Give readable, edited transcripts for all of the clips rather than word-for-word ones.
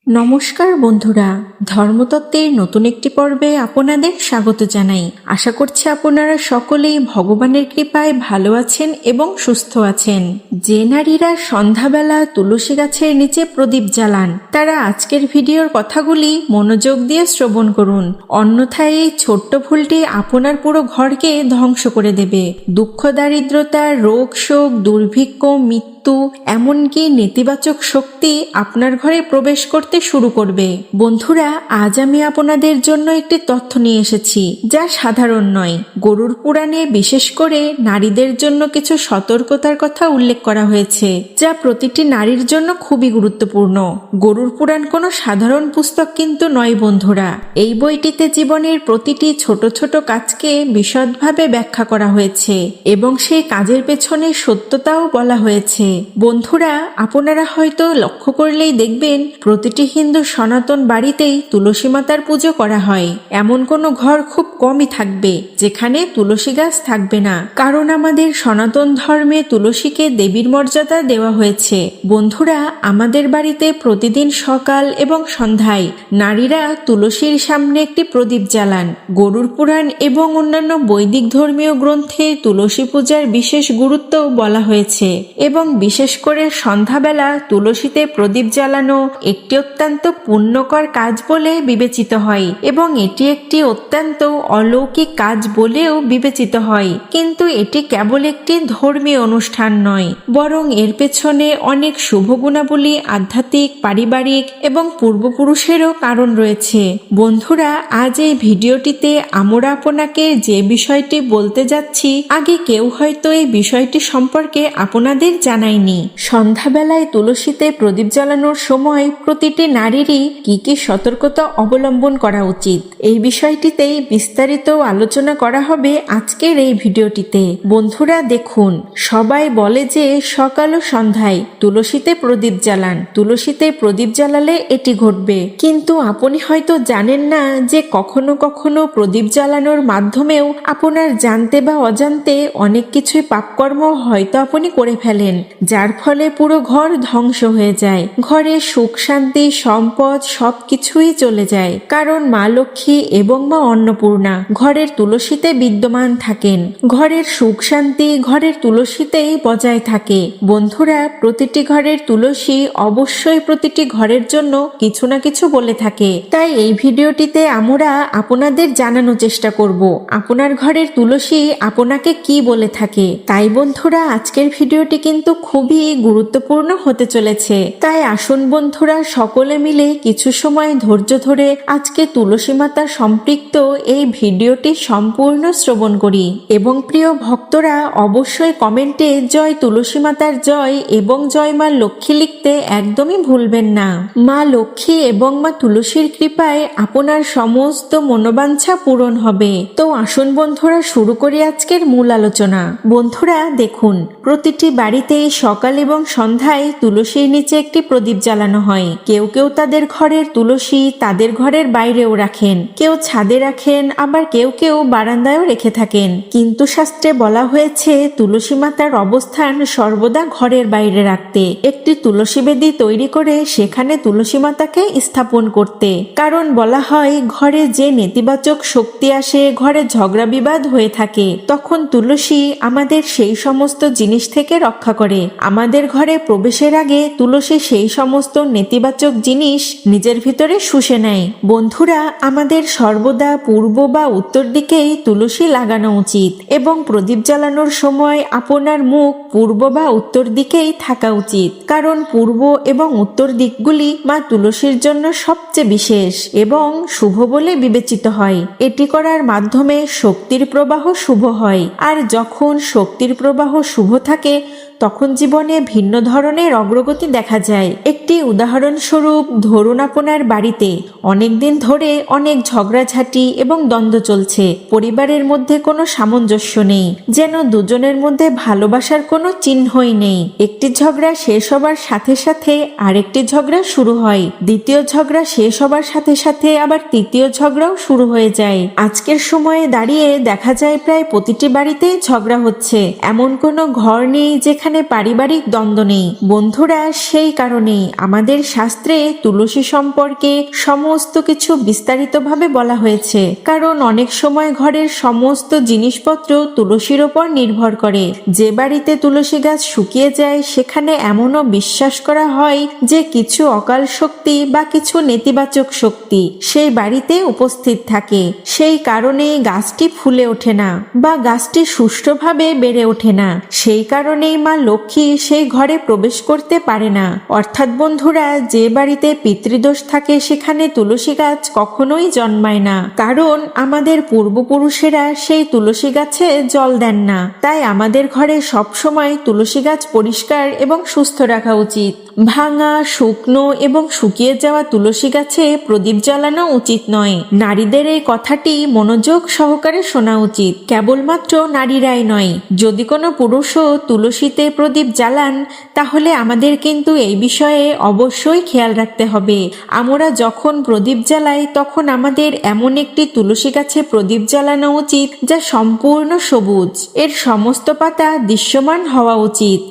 নমস্কার বন্ধুরা, ধর্মতত্ত্বের নতুন একটি পর্বে আপনাদের স্বাগত জানাই। আশা করছি আপনারা সকলেই ভগবানের কৃপায় ভালো আছেন এবং সুস্থ আছেন। যে নারীরা সন্ধ্যাবেলা তুলসী গাছের নিচে প্রদীপ জ্বালান তারা আজকের ভিডিওর কথাগুলি মনোযোগ দিয়ে শ্রবণ করুন, অন্যথায় এই ছোট্ট ভুলটি আপনার পুরো ঘরকে ধ্বংস করে দেবে। দুঃখ, দারিদ্রতা, রোগ, শোক, দুর্ভিক্ষ, মৃত্যু, এমনকি নেতিবাচক শক্তি আপনার ঘরে প্রবেশ করতে শুরু করবে। বন্ধুরা, আজ আমি আপনাদের জন্য একটি তথ্য নিয়ে এসেছি যা সাধারণ নয়। গরুর পুরাণে বিশেষ করে নারীদের জন্য কিছু সতর্কতার কথা উল্লেখ করা হয়েছে যা প্রতিটি নারীর জন্য খুবই গুরুত্বপূর্ণ। গরুর পুরাণ কোনো সাধারণ পুস্তক কিন্তু নয় বন্ধুরা। এই বইটিতে জীবনের প্রতিটি ছোট ছোট কাজকে বিশদভাবে ব্যাখ্যা করা হয়েছে এবং সেই কাজের পেছনে সত্যতাও বলা হয়েছে। বন্ধুরা, আপনারা হয়তো লক্ষ্য করলেই দেখবেন প্রতিটি হিন্দু সনাতন বাড়িতেই তুলসী মাতার পুজো করা হয়। এমন কোনো ঘর খুব কমই থাকবে যেখানে তুলসী গাছ থাকবে না, কারণ আমাদের সনাতন ধর্মে তুলসীকে দেবীর মর্যাদা দেওয়া হয়েছে। বন্ধুরা, আমাদের বাড়িতে প্রতিদিন সকাল এবং সন্ধ্যায় নারীরা তুলসীর সামনে একটি প্রদীপ জ্বালান। গরুর পুরাণ এবং অন্যান্য বৈদিক ধর্মীয় গ্রন্থে তুলসী পূজার বিশেষ গুরুত্ব বলা হয়েছে এবং বিশেষ করে সন্ধ্যাবেলা তুলসীতে প্রদীপ জ্বালানো একটি অত্যন্ত পুণ্যকর কাজ বলে বিবেচিত হয় এবং এটি একটি অত্যন্ত অলৌকিক কাজ বলেও বিবেচিত হয়। কিন্তু এটি কেবল একটি ধর্মীয় অনুষ্ঠান নয়, বরং এর পেছনে অনেক শুভ গুণাবলী, আধ্যাত্মিক, পারিবারিক এবং পূর্বপুরুষেরও কারণ রয়েছে। বন্ধুরা, আজ এই ভিডিওটিতে আমরা আপনাকে যে বিষয়টি বলতে যাচ্ছি আগে কেউ হয়তো এই বিষয়টি সম্পর্কে আপনাদের জানায়নি। সন্ধ্যাবেলায় তুলসীতে প্রদীপ জ্বালানোর সময় প্রতিটি নারীরই কি কি সতর্কতা অবলম্বন করা উচিত এই বিষয়টিতেই বিস্তারিত আলোচনা করা হবে আজকের এই ভিডিওটিতে। বন্ধুরা দেখুন, সবাই বলে যে সকাল ও সন্ধ্যায় তুলসীতে প্রদীপ জ্বালান, তুলসীতে প্রদীপ জ্বালালে এটি ঘটবে। কিন্তু আপনি হয়তো জানেন না যে কখনো কখনো প্রদীপ জ্বালানোর মাধ্যমেও আপনার জানতে বা অজান্তে অনেক কিছুই পাপকর্ম হয়তো আপনি করে ফেলেন, যার ফলে পুরো ঘর ধ্বংস হয়ে যায়। ঘরে সুখ, শান্তি, সম্পদ সবকিছুই চলে যায়, কারণ মা লক্ষ্মী এবং মা অন্নপূর্ণা ঘরের তুলসীতে বিদ্যমান থাকেন। ঘরের সুখ শান্তি ঘরের তুলসীতেই বজায় থাকে। বন্ধুরা, প্রতিটি ঘরের তুলসী অবশ্যই প্রতিটি ঘরের জন্য কিছু না কিছু বলে থাকে। তাই এই ভিডিওটিতে আমরা আপনাদের জানানোর চেষ্টা করব আপনার ঘরের তুলসী আপনাকে কি বলে থাকে। তাই বন্ধুরা, আজকের ভিডিওটি কিন্তু খুবই গুরুত্বপূর্ণ হতে চলেছে। তাই আসুন বন্ধুরা, সকলে মিলে কিছু সময় ধৈর্য ধরে আজকে তুলসী মাতা সম্পৃক্ত এই ভিডিওটি সম্পূর্ণ শ্রবণ করি এবং প্রিয় ভক্তরা অবশ্যই কমেন্টে জয় তুলসী মাতার জয় এবং জয় মা লক্ষ্মী লিখতে একদমই ভুলবেন না। মা লক্ষ্মী এবং মা তুলসীর কৃপায় আপনার সমস্ত মনোবাঞ্ছা পূরণ হবে। তো আসুন বন্ধুরা, শুরু করি আজকের মূল আলোচনা। বন্ধুরা দেখুন, প্রতিটি বাড়িতেই সকাল এবং সন্ধ্যায় তুলসীর নিচে একটি প্রদীপ জ্বালানো হয়। কেউ কেউ তাদের ঘরের তুলসী তাদের ঘরের বাইরেও রাখেন, কেউ ছাদে রাখেন, আবার কেউ কেউ বারান্দায়ও রেখে থাকেন। কিন্তু শাস্ত্রে বলা হয়েছে তুলসী মাতার অবস্থান সর্বদা ঘরের বাইরে রাখতে, একটি তুলসী বেদি তৈরি করে সেখানে তুলসী মাতাকে স্থাপন করতে। কারণ বলা হয় ঘরে যে নেতিবাচক শক্তি আসে, ঘরে ঝগড়া বিবাদ হয়ে থাকে, তখন তুলসী আমাদের সেই সমস্ত জিনিস থেকে রক্ষা করে। আমাদের ঘরে প্রবেশের আগে তুলসী সেই সমস্ত নেতিবাচক জিনিস নিজের ভিতরে শুষে নেয়। বন্ধুরা, আমাদের সর্বদা পূর্ব বা উত্তর দিকেই তুলসী লাগানো উচিত এবং প্রদীপ জ্বালানোর সময় আপনার মুখ পূর্ব বা উত্তর দিকেই থাকা উচিত, কারণ পূর্ব এবং উত্তর দিকগুলি মা তুলসীর জন্য সবচেয়ে বিশেষ এবং শুভ বলে বিবেচিত হয়। এটি করার মাধ্যমে শক্তির প্রবাহ শুভ হয়, আর যখন শক্তির প্রবাহ শুভ থাকে তখন জীবনে ভিন্ন ধরনের অগ্রগতি দেখা যায়। একটি উদাহরণস্বরূপ ধরুন, আপনার বাড়িতে অনেকদিন ধরে অনেক ঝগড়াঝাটি এবং দ্বন্দ্ব চলছে, পরিবারের মধ্যে কোনো সামঞ্জস্য নেই, যেন দুজনের মধ্যে ভালোবাসার কোনো চিহ্নই নেই। একটি ঝগড়া শেষ হবার সাথে সাথে আরেকটি ঝগড়া শুরু হয়, দ্বিতীয় ঝগড়া শেষ হবার সাথে সাথে আবার তৃতীয় ঝগড়াও শুরু হয়ে যায়। আজকের সময়ে দাঁড়িয়ে দেখা যায় প্রায় প্রতিটি বাড়িতেই ঝগড়া হচ্ছে, এমন কোনো ঘর নেই যেখানে সেখানে পারিবারিক দ্বন্দ্ব নেই। বন্ধুরা, সেই কারণেই আমাদের শাস্ত্রে তুলসী সম্পর্কে সমস্ত কিছু বিস্তারিতভাবে বলা হয়েছে। কারণ অনেক সময় ঘরের সমস্ত জিনিসপত্র তুলসীর ওপর নির্ভর করে। যে বাড়িতে তুলসী গাছ শুকিয়ে যায় সেখানে এমনও বিশ্বাস করা হয় যে কিছু অকাল শক্তি বা কিছু নেতিবাচক শক্তি সেই বাড়িতে উপস্থিত থাকে। সেই কারণে গাছটি ফুলে ওঠে না বা গাছটি সুষ্ঠুভাবে বেড়ে ওঠে না। সেই কারণেই মা লক্ষ্মী সেই ঘরে প্রবেশ করতে পারে না। অর্থাৎ বন্ধুরা, যে বাড়িতে পিতৃদোষ থাকে সেখানে তুলসী গাছ কখনোই জন্মায় না, কারণ আমাদের পূর্বপুরুষেরা সেই তুলসী গাছে জল দেন না। তাই আমাদের ঘরে সবসময় তুলসী গাছ পরিষ্কার এবং সুস্থ রাখা উচিত। ভাঙা, শুকনো এবং শুকিয়ে যাওয়া তুলসী গাছে প্রদীপ জ্বালানো উচিত নয়। নারীদের এই কথাটি মনোযোগ সহকারে শোনা উচিত। কেবলমাত্র নারীরাই নয়, যদি কোনো পুরুষও তুলসীতে প্রদীপ জ্বালান তাহলে আমাদের কিন্তু এই বিষয়ে অবশ্যই খেয়াল রাখতে হবে। আমরা যখন প্রদীপ জ্বালাই তখন আমাদের এমন একটি তুলসী গাছে প্রদীপ জ্বালানো উচিত যা সম্পূর্ণ সবুজ। এর সমস্ত পাতা দৃশ্যমান হওয়া উচিত।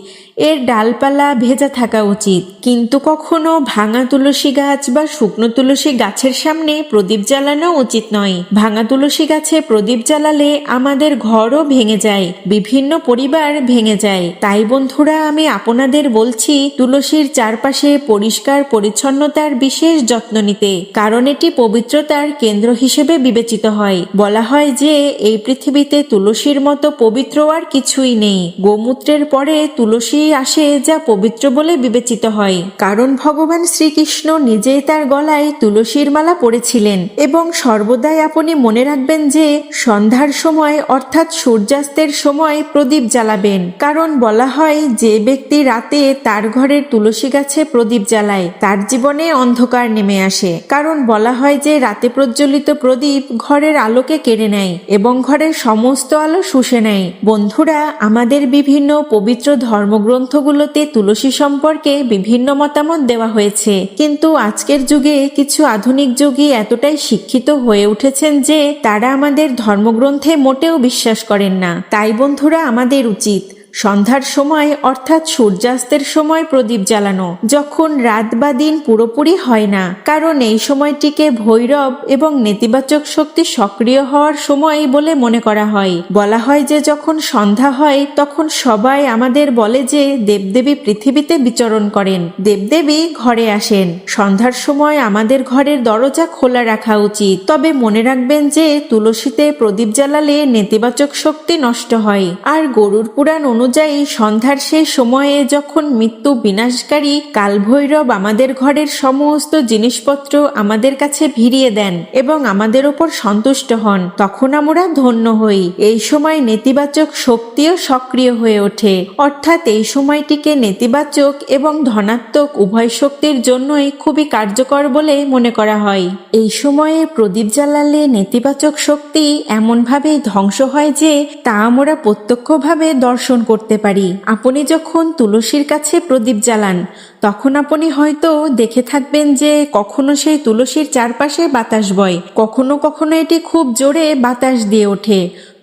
এর ডালপালা ভেজা থাকা উচিত। কিন্তু কখনো ভাঙা তুলসী গাছ বা শুকনো তুলসী গাছের সামনে প্রদীপ জ্বালানো উচিত নয়। ভাঙা তুলসী গাছে প্রদীপ জ্বালালে আমাদের ঘরও ভেঙে যায়, বিভিন্ন পরিবার ভেঙে যায়। তাই বন্ধুরা, আমি আপনাদের বলছি তুলসীর চারপাশে পরিষ্কার পরিচ্ছন্নতার বিশেষ যত্ন নিতে, কারণ এটি পবিত্রতার কেন্দ্র হিসেবে বিবেচিত হয়। বলা হয় যে এই পৃথিবীতে তুলসীর মতো পবিত্র আর কিছুই নেই। গোমূত্রের পরে তুলসী আসে যা পবিত্র বলে বিবেচিত হয়, কারণ ভগবান শ্রীকৃষ্ণ নিজেই তার গলায় তুলসীর মালা পরেছিলেন। এবং সর্বদাই আপনি মনে রাখবেন যে সন্ধ্যার সময় অর্থাৎ সূর্যাস্তের সময় প্রদীপ জ্বালাবেন, কারণ বলা হয় যে ব্যক্তি রাতে তার ঘরের তুলসী গাছে প্রদীপ জ্বালায় তার জীবনে অন্ধকার নেমে আসে। কারণ বলা হয় যে রাতে প্রজ্বলিত প্রদীপ ঘরের আলোকে কেড়ে নেয় এবং ঘরের সমস্ত আলো শুষে নেয়। বন্ধুরা, আমাদের বিভিন্ন পবিত্র ধর্মগ্রন্থগুলোতে তুলসী সম্পর্কে বিভিন্ন মতামত দেওয়া হয়েছে, কিন্তু আজকের যুগে কিছু আধুনিক যোগী এতটাই শিক্ষিত হয়ে উঠেছেন যে তারা আমাদের ধর্মগ্রন্থে মোটেও বিশ্বাস করেন না। তাই বন্ধুরা, আমাদের উচিত সন্ধ্যার সময় অর্থাৎ সূর্যাস্তের সময় প্রদীপ জ্বালানো, যখন রাত বা দিন পুরোপুরি হয় না, কারণ এই সময়টিকে ভৈরব এবং নেতিবাচক শক্তি সক্রিয় হওয়ার সময় বলে মনে করা হয়। বলা হয় যে যখন সন্ধ্যা হয় তখন সবাই আমাদের বলে যে দেবদেবী পৃথিবীতে বিচরণ করেন, দেবদেবী ঘরে আসেন। সন্ধ্যার সময় আমাদের ঘরের দরজা খোলা রাখা উচিত। তবে মনে রাখবেন যে তুলসীতে প্রদীপ জ্বালালে নেতিবাচক শক্তি নষ্ট হয়। আর গরুর পুরাণ অনুযায়ী সন্ধ্যার সেই সময়ে যখন মৃত্যু বিনাশকারী কালভৈরব আমাদের ঘরের সমস্ত জিনিসপত্র আমাদের কাছে ভিড়িয়ে দেন এবং আমাদের উপর সন্তুষ্ট হন, তখন আমরা ধন্য হই। এই সময় নেতিবাচক শক্তিও সক্রিয় হয়ে ওঠে, অর্থাৎ এই সময়টিকে নেতিবাচক এবং ধনাত্মক উভয় শক্তির জন্যই খুবই কার্যকর বলে মনে করা হয়। এই সময়ে প্রদীপ জ্বালালে নেতিবাচক শক্তি এমনভাবেই ধ্বংস হয় যে তা আমরা প্রত্যক্ষভাবে দর্শন করতে পারি। আপনি যখন তুলসীর কাছে প্রদীপ জ্বালান তখন আপনি হয়তো দেখে থাকবেন যে কখনো সেই তুলসীর চারপাশে বাতাস বয়, কখনো কখনো এটি খুব জোরে বাতাস দিয়ে ওঠে।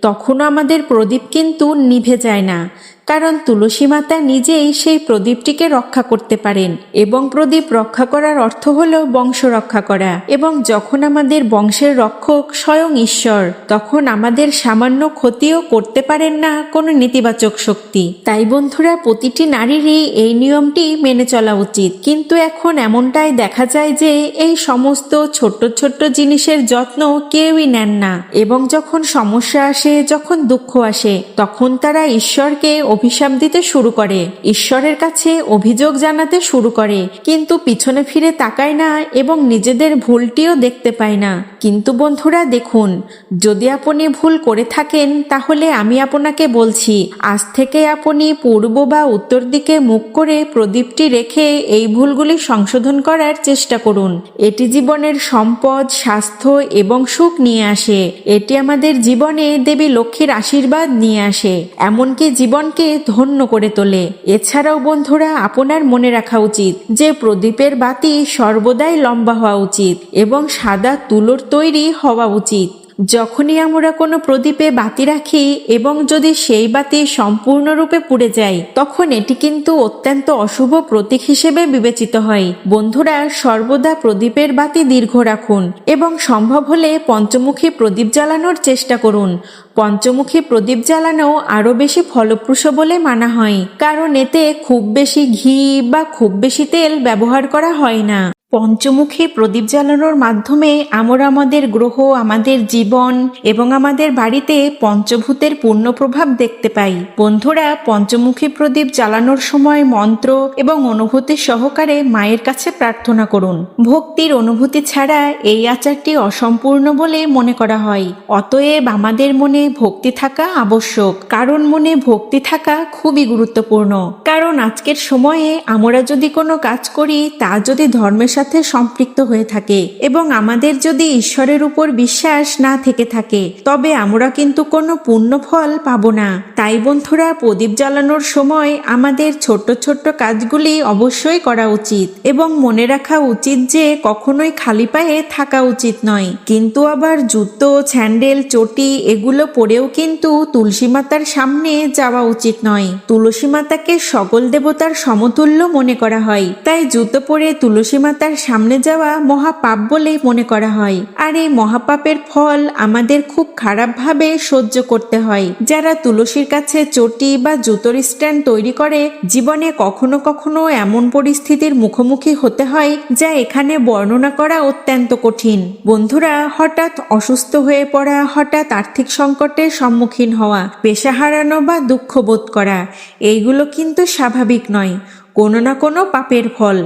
তখনও আমাদের প্রদীপ কিন্তু নিভে যায় না, কারণ তুলসী মাতা নিজেই সেই প্রদীপটিকে রক্ষা করতে পারেন এবং প্রদীপ রক্ষা করার অর্থ হলো বংশ রক্ষা করা। এবং যখন আমাদের বংশের রক্ষক স্বয়ং ঈশ্বর, তখন আমাদের সামান্য ক্ষতিও করতে পারেন না কোনো নেতিবাচক শক্তি। তাই বন্ধুরা, প্রতিটি নারীরই এই নিয়মটি মেনে চলা উচিত। কিন্তু এখন এমনটাই দেখা যায় যে এই সমস্ত ছোট্ট ছোট্ট জিনিসের যত্ন কেউই নেন না, এবং যখন সমস্যা আসে, যখন দুঃখ আসে, তখন তারা ঈশ্বরকে অভিশাপ দিতে শুরু করে, ঈশ্বরের কাছে অভিযোগ জানাতে শুরু করে, কিন্তু পিছনে ফিরে তাকায় না এবং নিজেদের ভুলটিও দেখতে পায় না। কিন্তু বন্ধুরা দেখুন, যদি আপনি ভুল করে থাকেন তাহলে আমি আপনাকে বলছি, আজ থেকে আপনি পূর্ব বা উত্তর দিকে মুখ করে প্রদীপটি রেখে এই ভুলগুলি সংশোধন করার চেষ্টা করুন। এটি জীবনের সম্পদ, স্বাস্থ্য এবং সুখ নিয়ে আসে। এটি আমাদের জীবনে দেবী লক্ষ্মীর আশীর্বাদ নিয়ে আসে, এমনকি জীবনকে ধন্য করে তোলে। এছাড়াও বন্ধুরা, আপনার মনে রাখা উচিত যে প্রদীপের বাতি সর্বদাই লম্বা হওয়া উচিত এবং সাদা তুলোর তৈরি হওয়া উচিত। যখনই আমরা কোনো প্রদীপে বাতি রাখি এবং যদি সেই বাতি সম্পূর্ণরূপে পুড়ে যায়, তখন এটি কিন্তু অত্যন্ত অশুভ প্রতীক হিসেবে বিবেচিত হয়। বন্ধুরা, সর্বদা প্রদীপের বাতি দীর্ঘ রাখুন এবং সম্ভব হলে পঞ্চমুখী প্রদীপ জ্বালানোর চেষ্টা করুন। পঞ্চমুখী প্রদীপ জ্বালানো আরো বেশি ফলপ্রসূ বলে মানা হয়, কারণ এতে খুব বেশি ঘি বা খুব বেশি তেল ব্যবহার করা হয় না। পঞ্চমুখী প্রদীপ জ্বালানোর মাধ্যমে আমরা আমাদের গ্রহ, আমাদের জীবন এবং আমাদের বাড়িতে পঞ্চভূতের পূর্ণ প্রভাব দেখতে পাই। বন্ধুরা, পঞ্চমুখী প্রদীপ জ্বালানোর সময় মন্ত্র এবং অনুভূতি সহকারে মায়ের কাছে প্রার্থনা করুন। ভক্তির অনুভূতি ছাড়া এই আচারটি অসম্পূর্ণ বলে মনে করা হয়। অতএব আমাদের মনে ভক্তি থাকা আবশ্যক, কারণ মনে ভক্তি থাকা খুবই গুরুত্বপূর্ণ। কারণ আজকের সময়ে আমরা যদি কোনো কাজ করি তা যদি ধর্মের সাথে সম্পৃক্ত হয়ে থাকে এবং আমাদের যদি ঈশ্বরের উপর বিশ্বাস না থেকে থাকে, তবে আমরা কিন্তু কোনো পুণ্য ফল পাবো না। তাই বন্ধুরা, প্রদীপ জ্বালানোর সময় আমাদের ছোট্ট ছোট্ট কাজগুলি অবশ্যই করা উচিত এবং মনে রাখা উচিত যে কখনোই খালি পায়ে থাকা উচিত নয়। কিন্তু আবার জুতো, স্যান্ডেল, চটি এগুলো পরেও কিন্তু তুলসী মাতার সামনে যাওয়া উচিত নয়। তুলসী মাতাকে সকল দেবতার সমতুল্য মনে করা হয়, তাই জুতো পরে তুলসী মাতার সামনে যাওয়া মহাপাপ বলে মনে করা হয়। আর এই মহাপাপের ফল আমাদের খুব খারাপভাবে সহ্য করতে হয়। যারা তুলসীর কাছে চটি বা জুতোর স্ট্যান্ড তৈরি করে, জীবনে কখনো কখনো এমন পরিস্থিতির মুখোমুখি হতে হয় যা এখানে বর্ণনা করা অত্যন্ত কঠিন। বন্ধুরা, হঠাৎ অসুস্থ হয়ে পড়া, হঠাৎ আর্থিক সংকটের সম্মুখীন হওয়া, পেশা হারানো বা দুঃখ বোধ করা, এইগুলো কিন্তু স্বাভাবিক নয়, কোনো না কোনো পাপের ফল।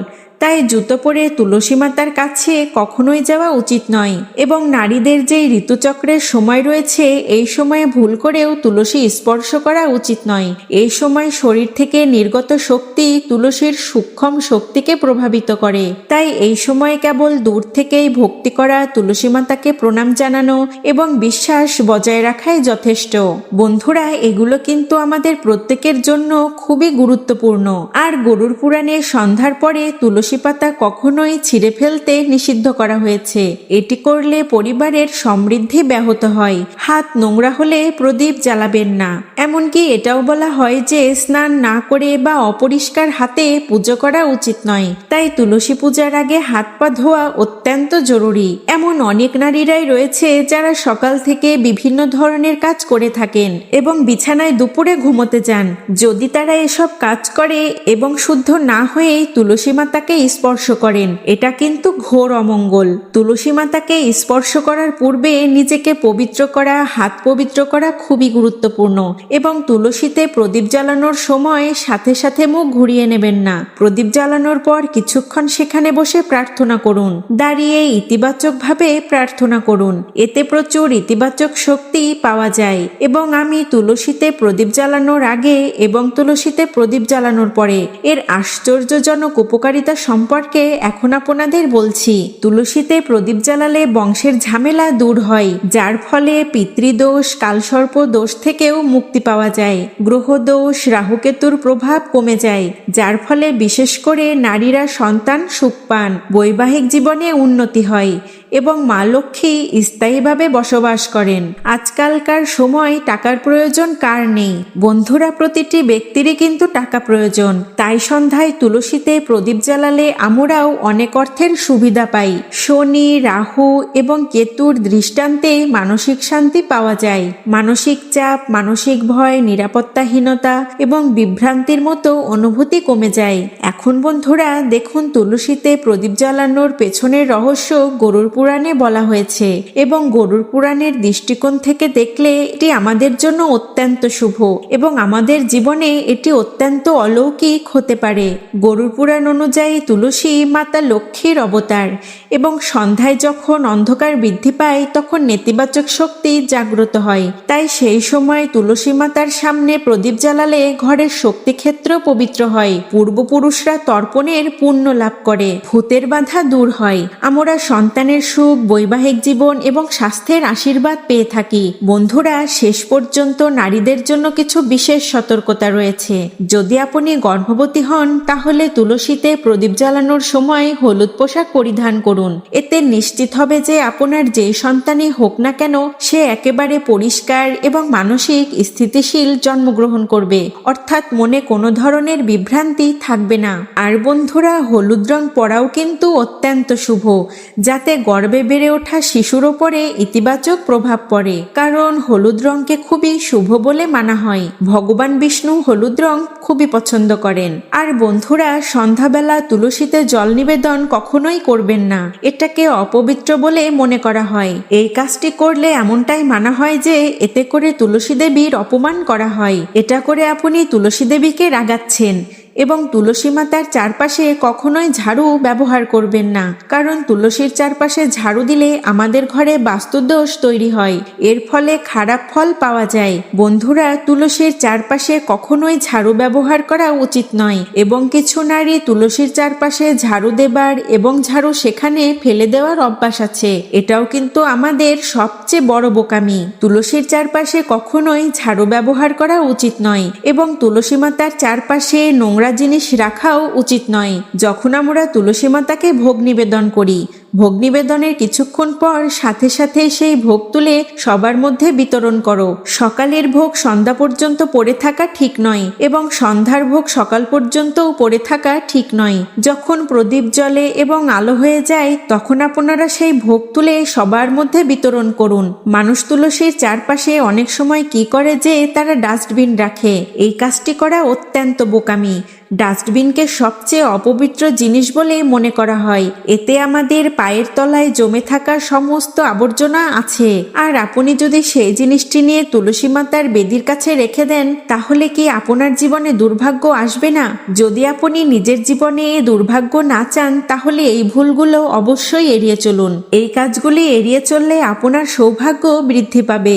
তাই জুতো পরে তুলসী মাতার কাছে কখনোই যাওয়া উচিত নয়। এবং নারীদের যেই ঋতুচক্রের সময় রয়েছে, এই সময়ে ভুল করেও তুলসী স্পর্শ করা উচিত নয়। এই সময় শরীর থেকে নির্গত শক্তি তুলসীর সূক্ষ্ম শক্তিকে প্রভাবিত করে। তাই এই সময় কেবল দূর থেকেই ভক্তি করা, তুলসী মাতাকে প্রণাম জানানো এবং বিশ্বাস বজায় রাখাই যথেষ্ট। বন্ধুরা, এগুলো কিন্তু আমাদের প্রত্যেকের জন্য খুবই গুরুত্বপূর্ণ। আর গরুর পুরাণে সন্ধ্যার পরে তুলসী পাতা কখনোই ছিঁড়ে ফেলতে নিষিদ্ধ করা হয়েছে। এটি করলে পরিবারের সমৃদ্ধি ব্যাহত হয়। হাত নোংরা হলে প্রদীপ জ্বালাবেন না। এমনকি এটাও বলা হয় যে স্নান না করে বা অপরিষ্কার হাতে পুজো করা উচিত নয়। তাই তুলসী পূজার আগে হাত পা ধোয়া অত্যন্ত জরুরি। এমন অনেক নারীরাই রয়েছে যারা সকাল থেকে বিভিন্ন ধরনের কাজ করে থাকেন এবং বিছানায় দুপুরে ঘুমোতে যান। যদি তারা এসব কাজ করে এবং শুদ্ধ না হয়ে তুলসী মাতাকে স্পর্শ করেন, এটা কিন্তু ঘোর অমঙ্গল। তুলসী মাতাকে স্পর্শ করার পূর্বে নিজেকে পবিত্র করা, হাত পবিত্র করা খুবই গুরুত্বপূর্ণ। এবং তুলসীতে প্রদীপ জ্বালানোর সময় সাথে সাথে মুখ ঘুরিয়ে নেবেন না। প্রদীপ জ্বালানোর পর কিছুক্ষণ সেখানে বসে প্রার্থনা করুন। দাঁড়িয়ে ইতিবাচকভাবে প্রার্থনা করুন, এতে প্রচুর ইতিবাচক শক্তি পাওয়া যায়। এবং আমি তুলসীতে প্রদীপ জ্বালানোর আগে এবং তুলসীতে প্রদীপ জ্বালানোর পরে এর আশ্চর্যজনক উপকারিতা সম্পর্কে এখন আপনাদের বলছি। তুলসীতে প্রদীপ জ্বালালে বংশের ঝামেলা দূর হয়, যার ফলে পিতৃদোষ, কালসর্প দোষ থেকেও মুক্তি পাওয়া যায়। গ্রহদোষ, রাহুকেতুর প্রভাব কমে যায়, যার ফলে বিশেষ করে নারীরা সন্তান সুখ পান, বৈবাহিক জীবনে উন্নতি হয় এবং মা লক্ষ্মী স্থায়ীভাবে বসবাস করেন। আজকালকার সময় টাকার প্রয়োজন কার নেই? বন্ধুরা, প্রতিটি ব্যক্তিরই কিন্তু টাকা প্রয়োজন। তাই সন্ধ্যায় তুলসীতে প্রদীপ জ্বালালে আমরাও অনেক অর্থের সুবিধা পাই। শনি, রাহু এবং কেতুর দৃষ্টান্তে মানসিক শান্তি পাওয়া যায়। মানসিক চাপ, মানসিক ভয়, নিরাপত্তাহীনতা এবং বিভ্রান্তির মতো অনুভূতি কমে যায়। এখন বন্ধুরা দেখুন, তুলসীতে প্রদীপ জ্বালানোর পেছনের রহস্য গরুর পুরাণে বলা হয়েছে এবং গরুর পুরাণের দৃষ্টিকোণ থেকে দেখলে এটি আমাদের জন্য অত্যন্ত শুভ এবং আমাদের জীবনে এটি অত্যন্ত অলৌকিক হতে পারে। গরুর পুরাণ অনুযায়ী তুলসী মাতা লক্ষ্মীর অবতার এবং সন্ধ্যায় যখন অন্ধকার বৃদ্ধি পায় তখন নেতিবাচক শক্তি জাগ্রত হয়। তাই সেই সময় তুলসী মাতার সামনে প্রদীপ জ্বালালে ঘরের শক্তি ক্ষেত্র পবিত্র হয়, পূর্বপুরুষরা তর্পণের পুণ্য লাভ করে, ভূতের বাধা দূর হয়, আমরা সন্তানের সুখ, বৈবাহিক জীবন এবং স্বাস্থ্যের আশীর্বাদ পেয়ে থাকি। বন্ধুরা, শেষ পর্যন্ত নারীদের জন্য কিছু বিশেষ সতর্কতা রয়েছে। যদি আপনি গর্ভবতী হন তাহলে তুলসীতে প্রদীপ জ্বালানোর সময় হলুদ পোশাক পরিধান করুন। এতে নিশ্চিত হবে যে আপনার যে সন্তানই হোক না কেন সে একেবারে পরিষ্কার এবং মানসিক স্থিতিশীল জন্মগ্রহণ করবে, অর্থাৎ মনে কোনো ধরনের বিভ্রান্তি থাকবে না। আর বন্ধুরা, হলুদ রং পরাও কিন্তু অত্যন্ত শুভ, যাতে গর্ভে বেড়ে ওঠা শিশুর ওপরে ইতিবাচক প্রভাব পড়ে, কারণ হলুদ রংকে খুবই শুভ বলে মানা হয়। ভগবান বিষ্ণু হলুদ রং খুবই পছন্দ করেন। আর বন্ধুরা, সন্ধ্যাবেলা তুলসীতে জল নিবেদন কখনোই করবেন না, এটাকে অপবিত্র বলে মনে করা হয়। এই কাজটি করলে এমনটাই মানা হয় যে এতে করে তুলসী দেবীর অপমান করা হয়। এটা করে আপনি তুলসী দেবীকে রাগাচ্ছেন। এবং তুলসী মাতার চারপাশে কখনোই ঝাড়ু ব্যবহার করবেন না, কারণ তুলসীর চারপাশে ঝাড়ু দিলে আমাদের ঘরে বাস্তুদোষ তৈরি হয়, এর ফলে খারাপ ফল পাওয়া যায়। বন্ধুরা, তুলসীর চারপাশে কখনোই ঝাড়ু ব্যবহার করা উচিত নয়, এবং কিছু নারী তুলসীর চারপাশে ঝাড়ু দেবার এবং ঝাড়ু সেখানে ফেলে দেওয়ার অভ্যাস আছে। এটাও কিন্তু আমাদের সবচেয়ে বড় বোকামি। তুলসীর চারপাশে কখনোই ঝাড়ু ব্যবহার করা উচিত নয়, এবং তুলসী মাতার চারপাশে নোংরা জিনিস রাখাও উচিত নয়। যখন আমরা তুলসী মাতাকে ভোগ নিবেদন করি, ভোগ নিবেদনের কিছুক্ষণ পর সাথে সাথে সেই ভোগ তুলে সবার মধ্যে বিতরণ করো। সকালের ভোগ সন্ধ্যা পর্যন্ত পড়ে থাকা ঠিক নয়, এবং সন্ধ্যার ভোগ সকাল পর্যন্তও পড়ে থাকা ঠিক নয়। যখন প্রদীপ জ্বলে এবং আলো হয়ে যায়, তখন আপনারা সেই ভোগ তুলে সবার মধ্যে বিতরণ করুন। মানুষ তুলসীর চারপাশে অনেক সময় কি করে যে তারা ডাস্টবিন রাখে, এই কাজটি করা অত্যন্ত বোকামি। ডাস্টবিনকে সবচেয়ে অপবিত্র জিনিস বলে মনে করা হয়। এতে আমাদের পায়ের তলায় জমে থাকা সমস্ত আবর্জনা আছে। আর আপনি যদি সেই জিনিসটি নিয়ে তুলসী মাতার বেদির কাছে রেখে দেন, তাহলে কি আপনার জীবনে দুর্ভাগ্য আসবে না? যদি আপনি নিজের জীবনে দুর্ভাগ্য না চান, তাহলে এই ভুলগুলো অবশ্যই এড়িয়ে চলুন। এই কাজগুলি এড়িয়ে চললে আপনার সৌভাগ্য বৃদ্ধি পাবে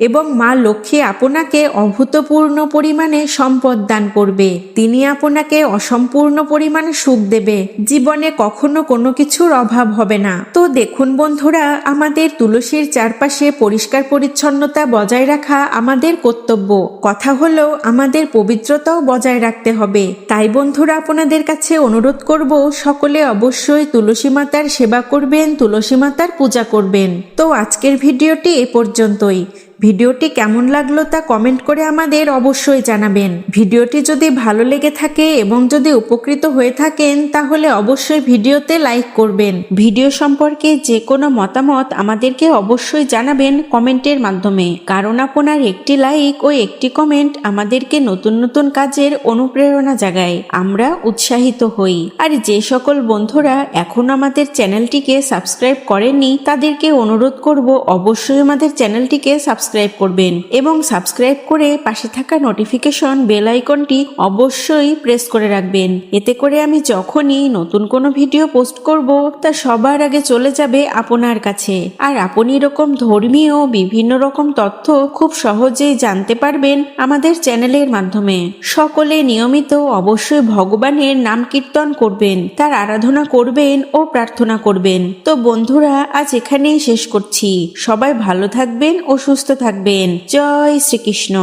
এবং মা লক্ষ্মী আপনাকে অভূতপূর্ণ পরিমাণে সম্পদ দান করবে। তিনি আপনাকে অসম্পূর্ণ পরিমাণে সুখ দেবে। জীবনে কখনো কোনো কিছুর অভাব হবে না। তো দেখুন বন্ধুরা, আমাদের তুলসীর চারপাশে পরিষ্কার পরিচ্ছন্নতা বজায় রাখা আমাদের কর্তব্য। কথা হলো আমাদের পবিত্রতাও বজায় রাখতে হবে। তাই বন্ধুরা, আপনাদের কাছে অনুরোধ করব, সকলে অবশ্যই তুলসী মাতার সেবা করবেন, তুলসী মাতার পূজা করবেন। তো আজকের ভিডিওটি এ পর্যন্তই। ভিডিওটি কেমন লাগলো তা কমেন্ট করে আমাদের অবশ্যই জানাবেন। ভিডিওটি যদি ভালো লেগে থাকে এবং যদি উপকৃত হয়ে থাকেন, তাহলে অবশ্যই ভিডিওতে লাইক করবেন। ভিডিও সম্পর্কে যে কোনো মতামত আমাদেরকে অবশ্যই জানাবেন কমেন্টের মাধ্যমে, কারণ আপনার একটি লাইক ও একটি কমেন্ট আমাদেরকে নতুন নতুন কাজের অনুপ্রেরণা জাগায়, আমরা উৎসাহিত হই। আর যে সকল বন্ধুরা এখন আমাদের চ্যানেলটিকে সাবস্ক্রাইব করেননি, তাদেরকে অনুরোধ করব অবশ্যই আমাদের চ্যানেলটিকে সাবস্ক্রাইব করবেন এবং সাবস্ক্রাইব করে পাশে থাকা নোটিফিকেশন বেল আইকনটি অবশ্যই প্রেস করে রাখবেন। এতে করে আমি যখনই নতুন কোনো ভিডিও পোস্ট করব, তা সবার আগে চলে যাবে আপনার কাছে। আর আপনি এরকম ধর্মীয় বিভিন্ন রকম তথ্য খুব সহজেই জানতে পারবেন আমাদের চ্যানেলের মাধ্যমে। সকলে নিয়মিত অবশ্যই ভগবানের নাম কীর্তন করবেন, তার আরাধনা করবেন ও প্রার্থনা করবেন। তো বন্ধুরা, আজ এখানেই শেষ করছি। সবাই ভালো থাকবেন ও সুস্থ থাকবেন। জয় শ্রীকৃষ্ণ।